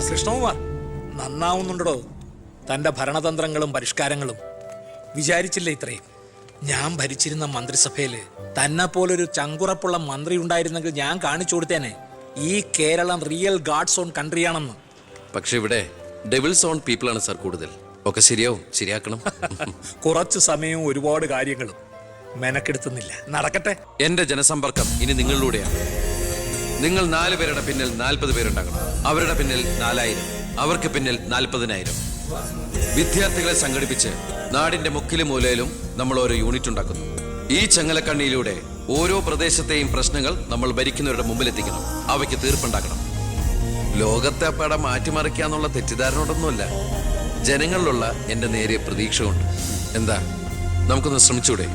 കൃഷ്ണകുമാർ നന്നാവുന്നുണ്ടോ? തന്റെ ഭരണതന്ത്രങ്ങളും പരിഷ്കാരങ്ങളും വിചാരിച്ചില്ല ഇത്രയും. ഞാൻ ഭരിച്ചിരുന്ന മന്ത്രിസഭയില് തന്നെ പോലൊരു ചങ്കുറപ്പുള്ള മന്ത്രി ഉണ്ടായിരുന്നെങ്കിൽ ഞാൻ കാണിച്ചു കൊടുത്തേനെ ഈ കേരളം റിയൽ ഗാഡ്സ് ഓൺ കൺട്രിയാണെന്ന്. പക്ഷെ ഇവിടെ ഡെവിൾസ് ഓൺ പീപ്പിൾ ആണ് സാർ കൂടുതൽ. ഒക്കെ ശരിയാവും, ശരിയാക്കണം. കുറച്ചു സമയവും ഒരുപാട് കാര്യങ്ങളും മെനക്കെടുത്തുന്നില്ല. നടക്കട്ടെ. എന്റെ ജനസമ്പർക്കം ഇനി നിങ്ങളിലൂടെയാണ്. നിങ്ങൾ 4 പേരുടെ പിന്നിൽ 40 പേരുണ്ടാകണം. അവരുടെ പിന്നിൽ 4000, അവർക്ക് പിന്നിൽ 40,000. വിദ്യാർത്ഥികളെ സംഘടിപ്പിച്ച് നാടിന്റെ മുക്കിലും മൂലയിലും നമ്മൾ ഓരോ യൂണിറ്റ് ഉണ്ടാക്കുന്നു. ഈ ചങ്ങലക്കണ്ണിയിലൂടെ ഓരോ പ്രദേശത്തെയും പ്രശ്നങ്ങൾ നമ്മൾ ഭരിക്കുന്നവരുടെ മുമ്പിലെത്തിക്കണം. അവയ്ക്ക് തീർപ്പുണ്ടാക്കണം. ലോകത്തെ പടം മാറ്റിമറിക്കാന്നുള്ള തെറ്റിദ്ധാരണയോടൊന്നുമല്ല, ജനങ്ങളിലുള്ള എന്റെ നേരിയ പ്രതീക്ഷ കൊണ്ട്. എന്താ, നമുക്കൊന്ന് ശ്രമിച്ചൂടെ?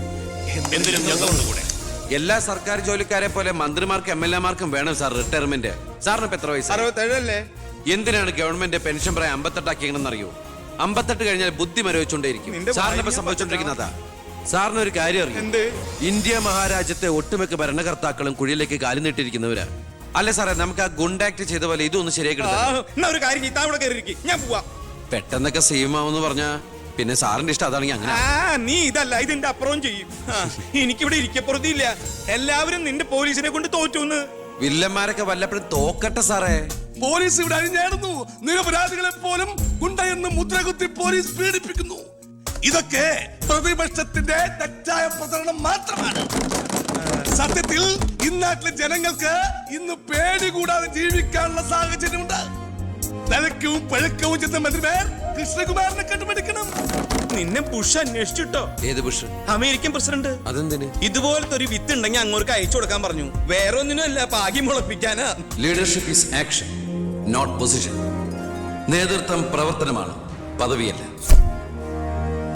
എല്ലാ സർക്കാർ ജോലിക്കാരെ പോലെ മന്ത്രിമാർക്കും MLA-മാർക്കും വേണം സാർ റിട്ടയർമെന്റ്. സാറിന് ഇപ്പൊ എത്ര വയസ്സ്? 67 എന്തിനാണ് ഗവൺമെന്റ് പെൻഷൻ പ്രായം 58 ആക്കിയെന്ന് അറിയോ? 58 കഴിഞ്ഞാൽ ബുദ്ധി മരവിച്ചുകൊണ്ടേയിരിക്കും. സാറിനിപ്പോ സംഭവിച്ചോണ്ടിരിക്കുന്നതാ. സാറിന് ഒരു കാര്യം അറിയാം, ഇന്ത്യ മഹാരാജ്യത്തെ ഒട്ടുമിക്ക ഭരണകർത്താക്കളും കുഴിയിലേക്ക് കാലു നീട്ടിയിരിക്കുന്നവരാ. അല്ലെ സാറേ, നമുക്ക് ആ ഗുണ്ടാക്ട് ചെയ്ത പോലെ ഇതൊന്ന് ശരിയാക്കി പെട്ടെന്നൊക്കെ സീമാവെന്ന് പറഞ്ഞാ പിന്നെ സാറിന്റെ ഇഷ്ടം അതാണെങ്കിൽ അങ്ങനെ. നീ ഇതല്ല ഇതിന്റെ അപ്പുറം ചെയ്യും. എനിക്കിവിടെ ഇരിക്കപ്പുറത്തില്ല. എല്ലാവരും നിന്റെ പോലീസിനെ കൊണ്ട് തോറ്റൂന്ന്. വില്ലന്മാരൊക്കെ വല്ലപ്പോഴും തോക്കട്ടെ സാറേ. പോലീസ് ഇവിടെ അഴിഞ്ഞാടുന്നു. നിരപരാധികളെ പോലും ഗുണ്ടയെന്ന് മുദ്രകുത്തി പോലീസ് പീഡിപ്പിക്കുന്നു. ഇതൊക്കെ പ്രതിപക്ഷത്തിന്റെ തെറ്റായ പ്രചരണം മാത്രമാണ്. സത്യത്തിൽ ഇന്നാട്ടിലെ ജനങ്ങൾക്ക് ഇന്ന് പേടി കൂടാതെ ജീവിക്കാനുള്ള സാഹചര്യമുണ്ട്. തലക്കവും പഴക്കവും ചെന്ന മന്ത്രിമാർ കൃഷ്ണകുമാറിനെ കണ്ടുപിടിക്കണം. നിന്നെ ബുഷ് അന്വേഷിച്ചിട്ടോ? ഏത് ബുഷ്? American president. അതെന്തിന്? ഇതുപോലത്തെ ഒരു വിത്ത് ഉണ്ടെങ്കിൽ അങ്ങോട്ട് അയച്ചു കൊടുക്കാൻ പറഞ്ഞു. വേറെ ഒന്നിനും അല്ല, പാകി മുളപ്പിക്കാനാ. Leadership is action, not position. നേതൃത്വം പ്രവർത്തനമാണ്, പദവിയല്ല.